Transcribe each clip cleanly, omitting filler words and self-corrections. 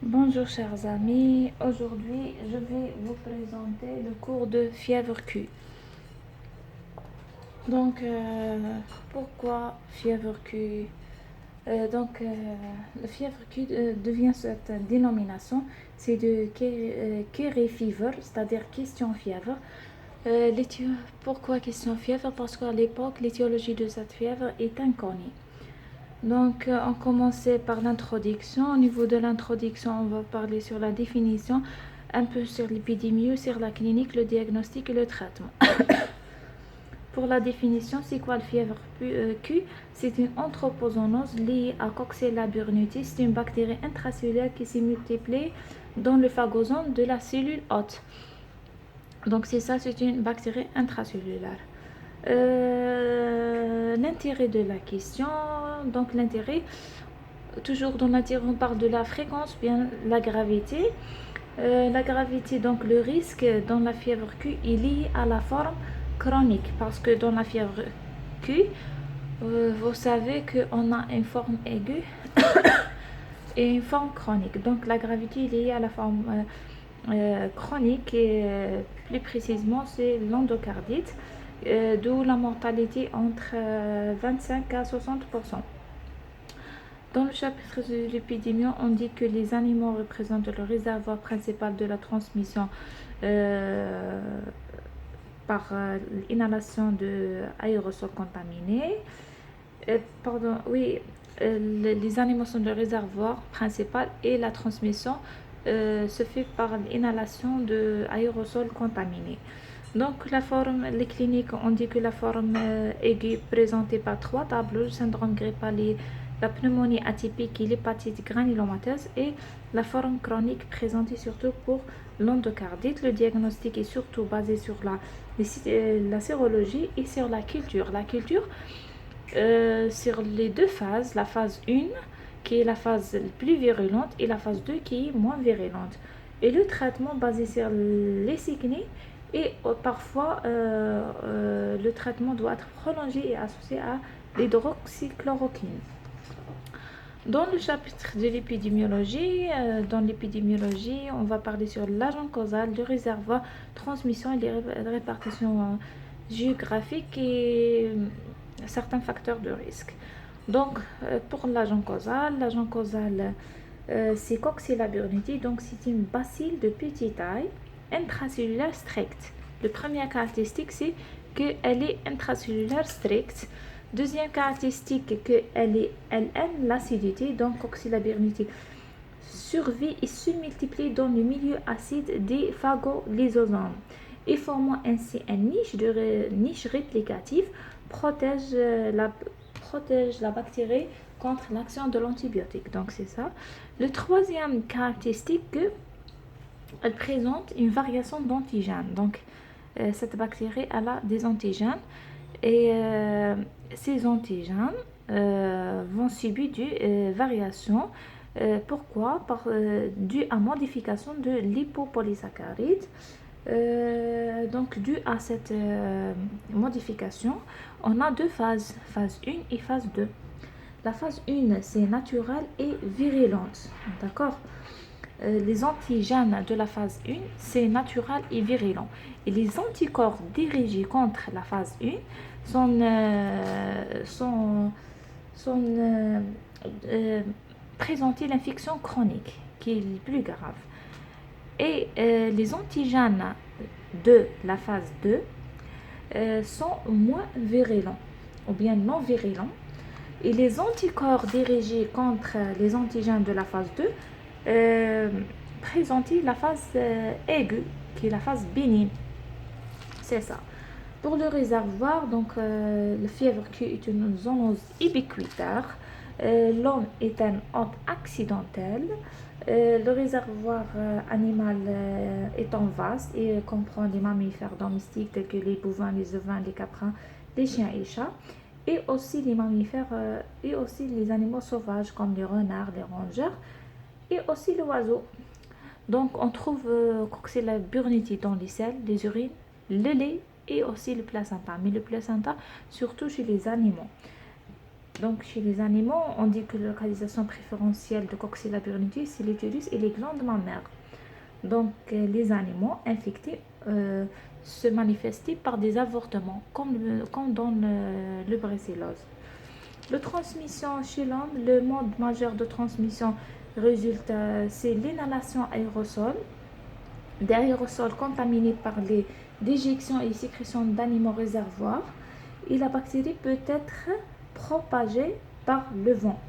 Bonjour chers amis, aujourd'hui je vais vous présenter le cours de fièvre Q. Donc pourquoi fièvre Q? La fièvre Q devient cette dénomination, c'est de Curie fever, c'est-à-dire question fièvre. Pourquoi question fièvre? Parce qu'à l'époque l'étiologie de cette fièvre est inconnue. Donc, on commençait par l'introduction. Au niveau de l'introduction, on va parler sur la définition, un peu sur l'épidémie, sur la clinique, le diagnostic et le traitement. Pour la définition, c'est quoi le fièvre Q? C'est une anthropozoonose liée à Coxiella burnetii. C'est une bactérie intracellulaire qui s'est multipliée dans le phagosome de la cellule hôte. Donc, c'est ça, c'est une bactérie intracellulaire. L'intérêt de la question, donc l'intérêt, toujours dans l'intérêt, on parle de la fréquence, bien la gravité. La gravité, donc le risque dans la fièvre Q est lié à la forme chronique, parce que dans la fièvre Q, vous savez qu'on a une forme aiguë et une forme chronique. Donc la gravité est liée à la forme chronique et plus précisément c'est l'endocardite, d'où la mortalité entre 25 à 60%. Dans le chapitre de l'épidémie, on dit que les animaux représentent le réservoir principal de la transmission par l'inhalation d'aérosols contaminés. Les animaux sont le réservoir principal et la transmission se fait par l'inhalation d'aérosols contaminés. Donc, les cliniques, on dit que la forme aiguë présentée par 3 tableaux, le syndrome grippal, la pneumonie atypique et l'hépatite granulomateuse, et la forme chronique présentée surtout pour l'endocardite. Le diagnostic est surtout basé sur la sérologie et sur la culture. La culture, sur les deux phases, la phase 1 qui est la phase plus virulente et la phase 2 qui est moins virulente. Et le traitement basé sur les cyclines et parfois le traitement doit être prolongé et associé à l'hydroxychloroquine. Dans le chapitre de l'épidémiologie, on va parler sur l'agent causal, le réservoir, transmission et les répartitions géographiques et certains facteurs de risque. Donc, pour l'agent causal, c'est Coxiella burnetii, donc c'est une bacille de petite taille, intracellulaire stricte. La première caractéristique, c'est qu'elle est intracellulaire stricte. Deuxième caractéristique, qu'elle aime l'acidité, donc Coxiella burnetii survit et se multiplie dans le milieu acide des phagolysosomes et formant ainsi une niche réplicative, protège la bactérie contre l'action de l'antibiotique. Donc c'est ça. Le troisième caractéristique, elle présente une variation d'antigènes. Donc cette bactérie elle a des antigènes et ces antigènes vont subir des variations. Pourquoi? Dû à modification de lipopolysaccharide. Donc dû à cette modification, on a deux phases, phase 1 et phase 2. La phase 1, c'est naturel et virulente, d'accord? Les antigènes de la phase 1, c'est naturel et virulent. Et les anticorps dirigés contre la phase 1 sont présenter l'infection chronique, qui est le plus grave. Et les antigènes de la phase 2 sont moins virulents, ou bien non virulents. Et les anticorps dirigés contre les antigènes de la phase 2 présentent la phase aiguë, qui est la phase bénigne. C'est ça. Pour le réservoir, donc le fièvre Q est une zoonose ubiquitaire. L'homme est un hôte accidentel. Le réservoir animal étant vaste et comprend des mammifères domestiques tels que les bovins, les ovins, les caprins, les chiens et chats, et aussi les mammifères et aussi les animaux sauvages comme les renards, les rongeurs et aussi l'oiseau. Donc on trouve Coxiella burnetii dans les selles, les urines, le lait et aussi le placenta. Mais le placenta surtout chez les animaux. Donc, chez les animaux, on dit que la localisation préférentielle de Coxiella burnetii, c'est l'utérus et les glandes mammaires. Donc, les animaux infectés se manifestent par des avortements, comme dans le brucellose. La transmission chez l'homme, le mode majeur de transmission résulte, c'est l'inhalation aérosol, des aérosols contaminés par les déjections et sécrétions d'animaux réservoirs, et la bactérie peut être propagée par le vent.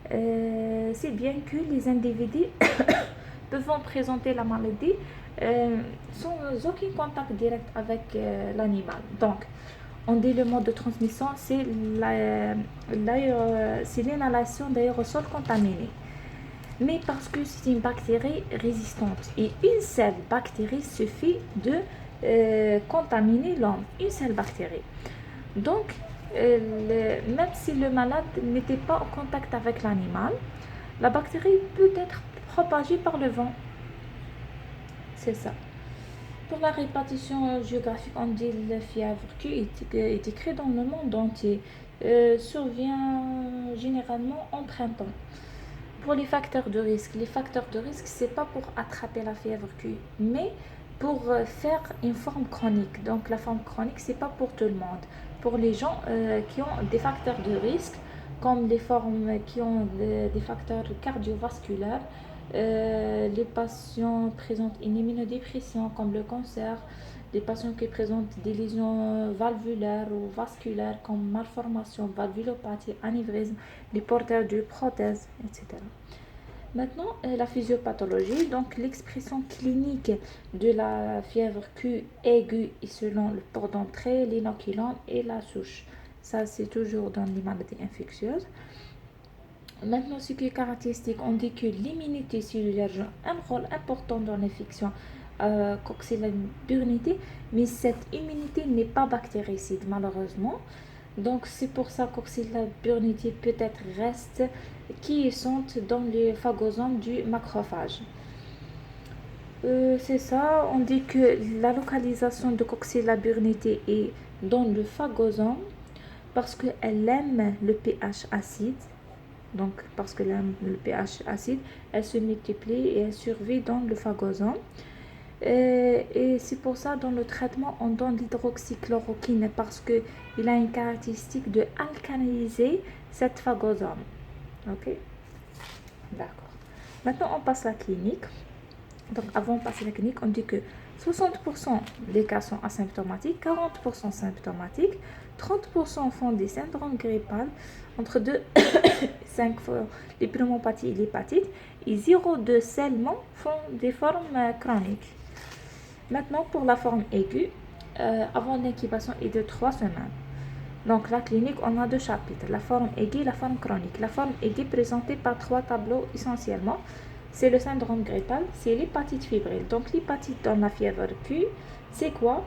C'est bien que les individus peuvent présenter la maladie sans aucun contact direct avec l'animal. Donc, on dit le mode de transmission, c'est l'inhalation d'aérosols contaminés. Mais parce que c'est une bactérie résistante et une seule bactérie suffit de contaminer l'homme, une seule bactérie. Donc, même si le malade n'était pas en contact avec l'animal, la bactérie peut être propagée par le vent. C'est ça. Pour la répartition géographique, on dit la fièvre qui est écrit dans le monde entier, survient généralement en printemps. Pour les facteurs de risque, c'est pas pour attraper la fièvre Q, mais pour faire une forme chronique. Donc la forme chronique, c'est pas pour tout le monde. Pour les gens qui ont des facteurs de risque, comme les formes qui ont des facteurs cardiovasculaires, les patients présentent une immunodépression comme le cancer, les patients qui présentent des lésions valvulaires ou vasculaires comme malformation, valvulopathie, anévrisme, les porteurs de prothèses, etc. Maintenant, la physiopathologie, donc l'expression clinique de la fièvre Q aiguë est selon le port d'entrée, l'inoculum et la souche. Ça, c'est toujours dans les maladies infectieuses. Maintenant, ce qui est caractéristique, on dit que l'immunité cellulaire joue un rôle important dans l'infection Coxiella burnetii, mais cette immunité n'est pas bactéricide, malheureusement. Donc, c'est pour ça que Coxiella burnetii peut-être reste quiescente dans les phagosomes du macrophage. C'est ça, on dit que la localisation de Coxiella burnetii est dans le phagosome parce qu'elle aime le pH acide. Donc, parce que le pH acide, elle se multiplie et elle survit dans le phagosome. Et c'est pour ça, dans le traitement, on donne l'hydroxychloroquine parce qu'il a une caractéristique de alcaliniser cette phagosome. Ok? D'accord. Maintenant, on passe à la clinique. Donc, avant de passer à la clinique, on dit que 60% des cas sont asymptomatiques, 40% symptomatiques, 30% font des syndromes grippales, entre 2 et 5 fois les pneumopathies et l'hépatite, et 0,2 seulement font des formes chroniques. Maintenant, pour la forme aiguë, avant l'incubation est de 3 semaines. Donc, la clinique, on a 2 chapitres, la forme aiguë et la forme chronique. La forme aiguë présentée par 3 tableaux essentiellement. C'est le syndrome grippal, c'est l'hépatite fébrile. Donc, l'hépatite dans la fièvre Q, c'est quoi?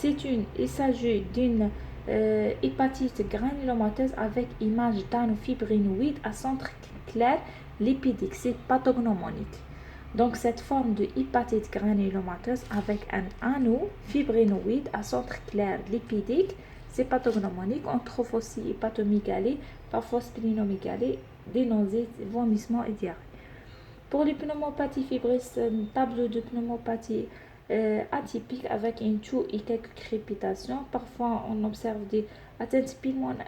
Il s'agit d'une hépatite granulomateuse avec image d'anneau fibrinoïde à centre clair lipidique. C'est pathognomonique. Donc, cette forme de hépatite granulomateuse avec un anneau fibrinoïde à centre clair lipidique, c'est pathognomonique. On trouve aussi hépatomégalie, parfois splénomégalie, des nausées, vomissements et diarrhée. Pour les pneumopathies fébrile, c'est un tableau de pneumopathie atypique avec une toux et quelques crépitations. Parfois, on observe des atteintes pulmonaires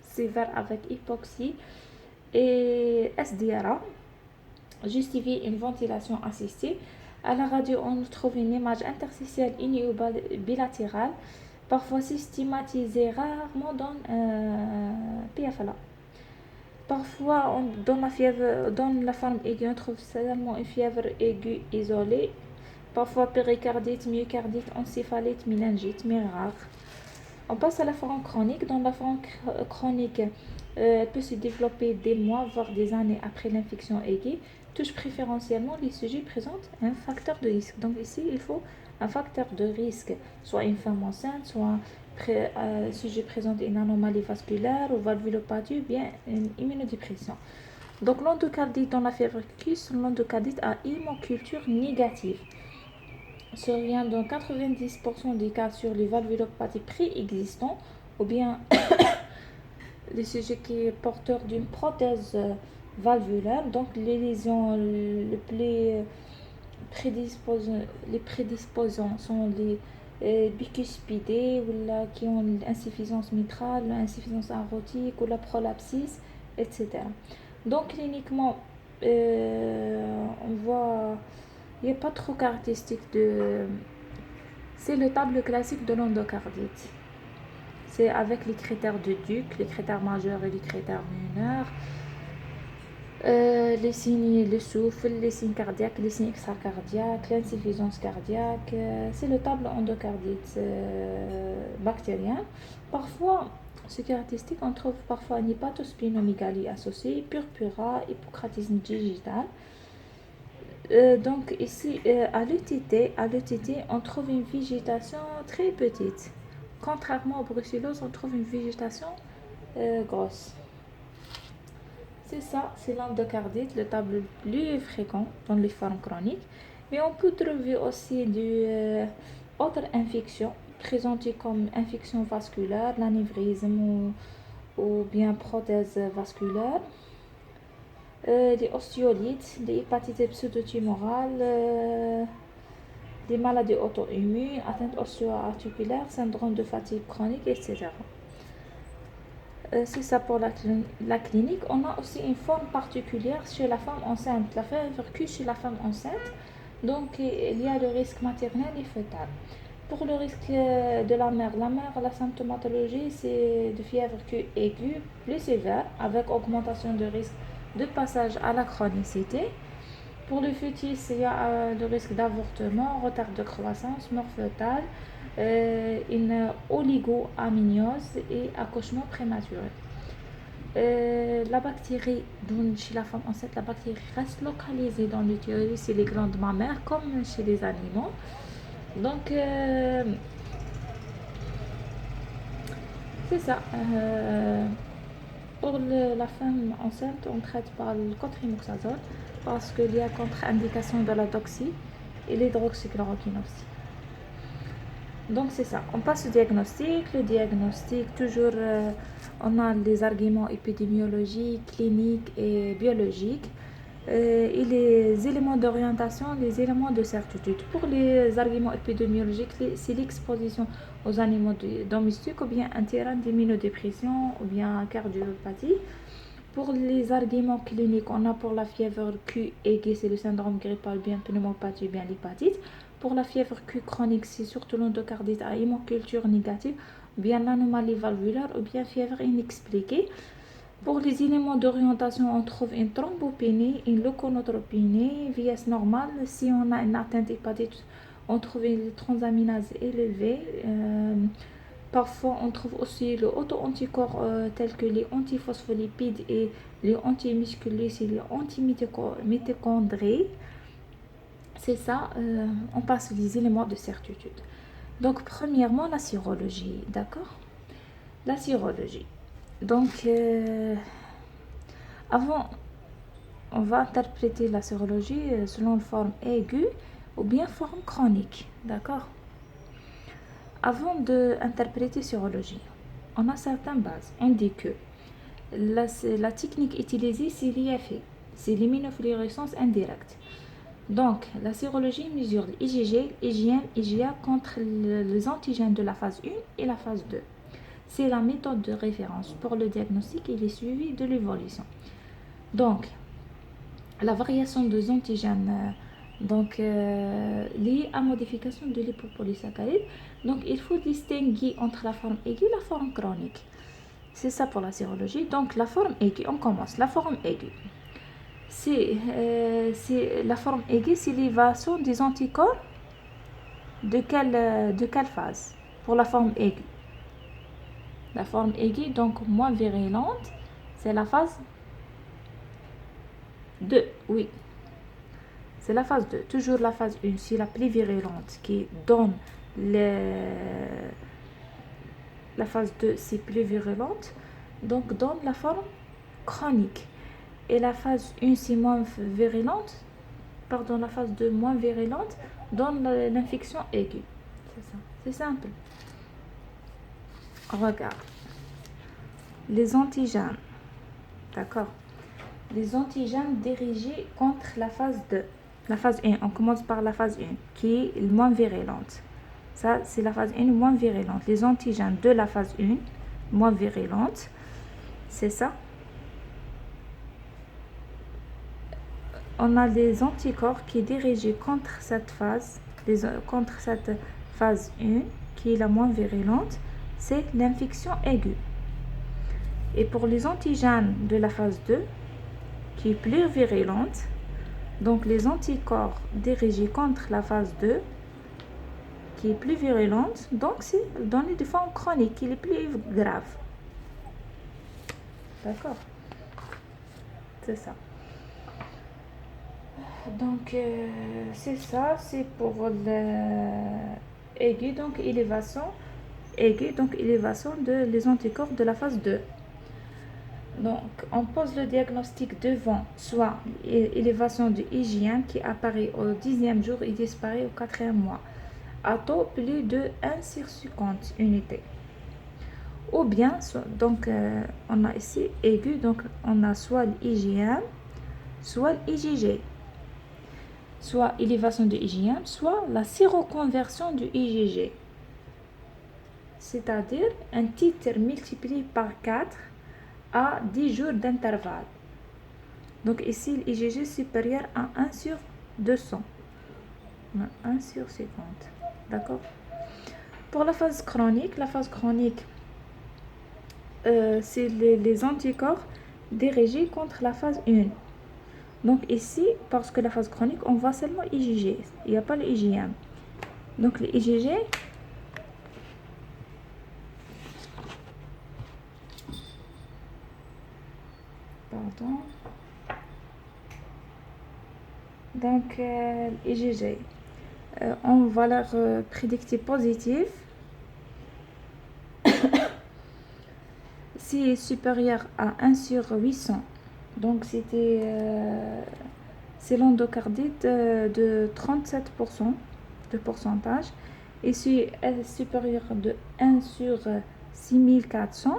sévères avec hypoxie et SDRA. Justifie une ventilation assistée. À la radio, on trouve une image interstitielle bilatérale, parfois systématisée, rarement dans PFLA. Parfois, dans la forme aiguë, on trouve seulement une fièvre aiguë isolée. Parfois, péricardite, myocardite, encéphalite, méningite, mais rare. On passe à la forme chronique. Dans la forme chronique, elle peut se développer des mois, voire des années après l'infection aiguë. Touche préférentiellement les sujets présentent un facteur de risque. Donc ici, il faut un facteur de risque, soit une femme enceinte, soit sujet présente une anomalie vasculaire ou valvulopathie, ou bien une immunodépression. Donc l'endocardite dans la fièvre Q, c'est l'endocardite à hémoculture négative. Survient dans 90% des cas sur les valvulopathies préexistantes ou bien les sujets qui est porteur d'une prothèse valvulaire. Donc les lésions le plus les prédisposants sont les bicuspidés ou là, qui ont l'insuffisance mitrale, l'insuffisance aortique ou la prolapsis, etc. Donc cliniquement, on voit, il n'y a pas trop caractéristique de... C'est le tableau classique de l'endocardite. C'est avec les critères de Duc, les critères majeurs et les critères mineurs. Les signes, le souffle, les signes cardiaques, les signes extracardiaques, l'insuffisance cardiaque. C'est le tableau endocardite bactérien. Parfois, ce caractéristique, on trouve parfois une hépatosplénomégalie associée, purpura, hypocratisme digital. Donc ici, à l'ETT, on trouve une végétation très petite. Contrairement au brucellose, on trouve une végétation grosse. C'est ça, c'est l'endocardite, le tableau le plus fréquent dans les formes chroniques. Mais on peut trouver aussi d'autres infections présentées comme infection vasculaire, l'anévrisme ou bien prothèse vasculaire. Les ostéolites, les hépatites pseudotumorales, des maladies auto-immunes, atteintes ostéo-articulaires, syndrome de fatigue chronique, etc. C'est ça pour la clinique. On a aussi une forme particulière chez la femme enceinte, la fièvre Q chez la femme enceinte. Donc, il y a le risque maternel et fœtal. Pour le risque de la mère, la symptomatologie, c'est de fièvre Q aiguë, plus sévère, avec augmentation de risque de passage à la chronicité. Pour le fœtus, il y a le risque d'avortement, retard de croissance, mort fœtale, une oligoamniose et accouchement prématuré. La bactérie, chez la femme enceinte, la bactérie reste localisée dans l'utérus et les glandes mammaires comme chez les animaux. Donc, c'est ça. Pour la femme enceinte, on traite par le cotrimoxazole parce qu'il y a contre-indication de la doxy et l'hydroxychloroquine aussi. Donc c'est ça, on passe au diagnostic. Le diagnostic, toujours, on a les arguments épidémiologiques, cliniques et biologiques. Et les éléments d'orientation, les éléments de certitude. Pour les arguments épidémiologiques, c'est l'exposition aux animaux domestiques ou bien un terrain d'immunodépression ou bien cardiopathie. Pour les arguments cliniques, on a pour la fièvre Q aiguë, c'est le syndrome grippal, bien pneumopathie, bien l'hépatite. Pour la fièvre Q chronique, c'est surtout l'endocardite à hémoculture négative, bien l'anomalie valvulaire ou bien fièvre inexpliquée. Pour les éléments d'orientation, on trouve une thrombopénie, une leuconotropénie, VS normale. Si on a une atteinte hépatique, on trouve une transaminase élevée. Parfois, on trouve aussi le auto-anticorps tels que les antiphospholipides et les antimusculés et les antimitochondries. C'est ça, on passe les éléments de certitude. Donc, premièrement, la sérologie, d'accord? La sérologie. Donc, avant, on va interpréter la sérologie selon la forme aiguë ou bien forme chronique, d'accord? Avant d'interpréter sérologie, on a certaines bases. On dit que la technique utilisée, c'est l'IFI, c'est l'immunofluorescence indirecte. Donc, la sérologie mesure l'IgG, IgM, IgA contre les antigènes de la phase 1 et la phase 2. C'est la méthode de référence pour le diagnostic et les suivis de l'évolution. Donc, la variation des antigènes liée à modification de lipopolysaccharide. Donc, il faut distinguer entre la forme aiguë et la forme chronique. C'est ça pour la sérologie. Donc, la forme aiguë, on commence. La forme aiguë, c'est la forme aiguë, c'est l'élévation des anticorps de quelle phase? Pour la forme aiguë. La forme aiguë, donc moins virulente, c'est la phase 2, oui. C'est la phase 2. Toujours la phase 1, c'est la plus virulente qui donne la phase 2, c'est plus virulente, donc donne la forme chronique. Et la phase 1, c'est moins virulente, la phase 2, moins virulente, donne l'infection aiguë. C'est ça, c'est simple. Regarde. les antigènes. D'accord. Les antigènes dirigés contre la phase 2. La phase 1, on commence par la phase 1, qui est le moins virulente. Ça, c'est la phase 1 moins virulente. Les antigènes de la phase 1, moins virulente, c'est ça. On a les anticorps qui sont dirigés contre cette phase, contre cette phase 1, qui est la moins virulente, c'est l'infection aiguë. Et pour les antigènes de la phase 2, qui est plus virulente, donc les anticorps dirigés contre la phase 2, qui est plus virulente, donc c'est donné de forme chronique, qui est plus grave. D'accord. C'est ça. Donc, c'est ça, c'est pour l'aigu, donc élévation de les anticorps de la phase 2. Donc, on pose le diagnostic devant soit élévation de IgM qui apparaît au 10e jour et disparaît au 4e mois, à taux plus de 1 sur 50 unités. Ou bien, donc, on a ici aigu, donc on a soit l'IgM, soit l'IgG. Soit élévation de IgM, soit la séroconversion du IgG. C'est-à-dire un titre multiplié par 4 à 10 jours d'intervalle. Donc ici, l'IgG est supérieur à 1 sur 200. 1 sur 50. D'accord. Pour la phase chronique, c'est les anticorps dirigés contre la phase 1. Donc ici, parce que la phase chronique, on voit seulement IgG. Il n'y a pas le IgM. Donc le IgG, pardon. Donc l'IgG, en valeur prédictive positive, si supérieur à 1 sur 800, donc c'est l'endocardite de 37% de pourcentage. Et si elle est supérieure de 1 sur 6400,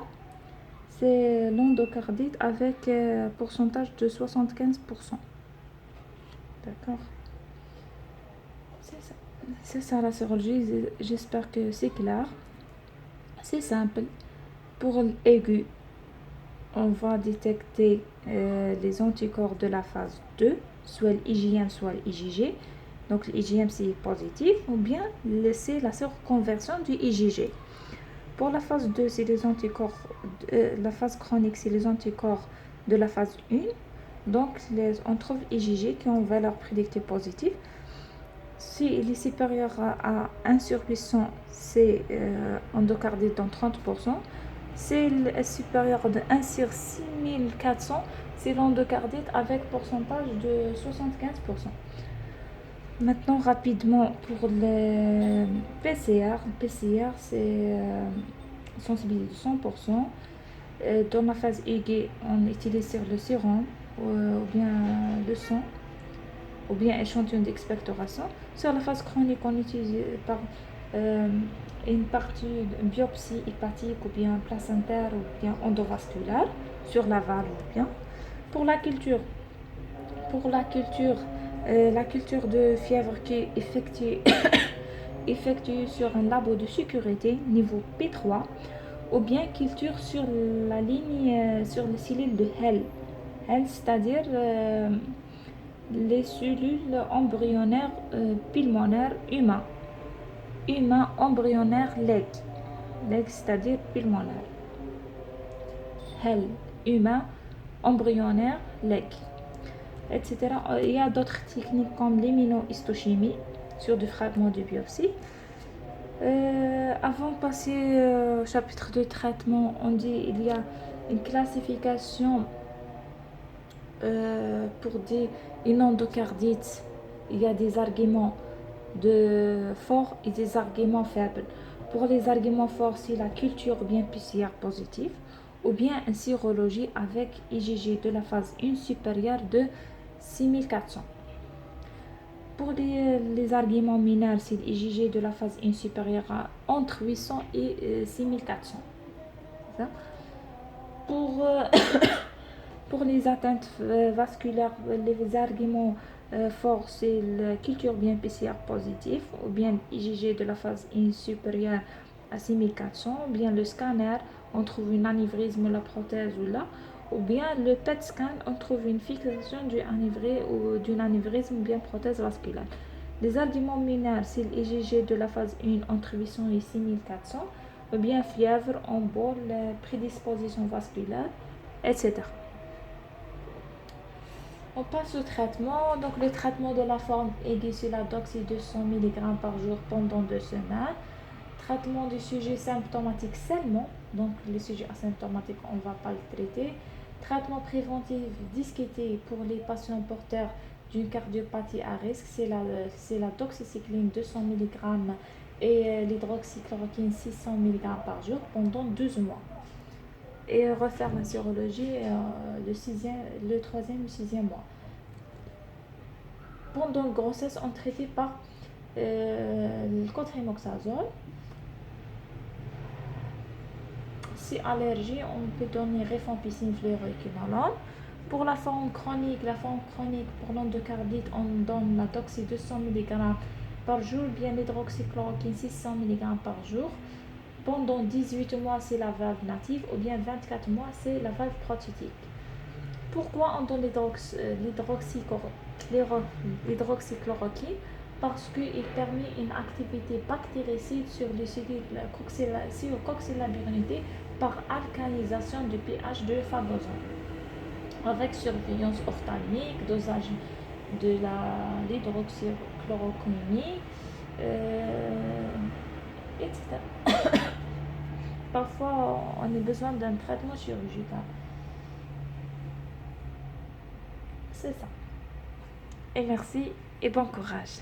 c'est l'endocardite avec pourcentage de 75%. D'accord. C'est ça la sérologie. J'espère que c'est clair. C'est simple. Pour l'aigu, on va détecter les anticorps de la phase 2, soit l'IgM, soit l'IgG. Donc l'IgM c'est positif, ou bien c'est la séroconversion du IgG. Pour la phase 2, c'est les anticorps, la phase chronique, c'est les anticorps de la phase 1. Donc on trouve IgG qui ont une valeur prédictive positive. Si il est supérieur à 1 sur 800, c'est endocardite dans 30%. Si il est supérieur de 1 sur 6400, c'est l'endocardite avec pourcentage de 75%. Maintenant, rapidement, pour le PCR. Le PCR, c'est sensibilité de 100%. Dans la phase aiguë, on utilise sur le sérum ou bien le sang, ou bien échantillon d'expectoration. Sur la phase chronique, on utilise par une partie de biopsie hépatique ou bien placentaire ou bien endovasculaire sur la valve ou bien. Pour la culture, la culture de fièvre qui est effectuée sur un labo de sécurité niveau P3 ou bien culture sur la ligne sur les cellules de HEL, c'est-à-dire les cellules embryonnaires pulmonaires humains embryonnaires leg, c'est-à-dire pulmonaire. HEL, humain embryonnaire leg, etc. Il y a d'autres techniques comme l'immunohistochimie sur des fragments de biopsie. Avant de passer au chapitre de traitement, on dit il y a une classification pour une endocardite. Il y a des arguments forts et des arguments faibles. Pour les arguments forts, c'est la culture bien PCR positive ou bien une sérologie avec IgG de la phase 1 supérieure de 6400. Pour les arguments mineurs, c'est l'IgG de la phase 1 supérieure à entre 800 et 6400. Ça. Pour, pour les atteintes vasculaires, les arguments forts, c'est la culture bien PCR positif, ou bien IgG de la phase I supérieure à 6400, ou bien le scanner, on trouve une anévrisme, la prothèse ou là, ou bien le PET scan, on trouve une fixation d'une anévrisme ou bien prothèse vasculaire. Les arguments mineurs, c'est l'IgG de la phase 1 entre 800 et 6400, ou bien fièvre, embole, prédisposition vasculaire, etc. On passe au traitement. Donc, le traitement de la forme aiguë sur la doxy 200 mg par jour pendant 2 semaines. Traitement du sujet symptomatique seulement. Donc, les sujets asymptomatiques, on ne va pas le traiter. Traitement préventif discuté pour les patients porteurs d'une cardiopathie à risque, c'est la doxycycline 200 mg et l'hydroxychloroquine 600 mg par jour pendant 12 mois. Et refaire la sérologie le 3e ou 6e mois. Pendant la grossesse, on traitait par le cotrimoxazole. Si allergie, on peut donner rifampicine fluoroéquivalent. Pour la forme chronique pour l'endocardite, on donne la doxy 200 mg par jour, bien l'hydroxychloroquine 600 mg par jour. Pendant 18 mois, c'est la valve native, ou bien 24 mois, c'est la valve prothétique. Pourquoi on donne l'hydroxychloroquine? Parce qu'il permet une activité bactéricide sur les cellules coxylabirinité par alcalinisation du pH de fagoson, avec surveillance ophtalmique, dosage de l'hydroxychloroquine, etc. Parfois, on a besoin d'un traitement chirurgical. C'est ça. Et merci et bon courage.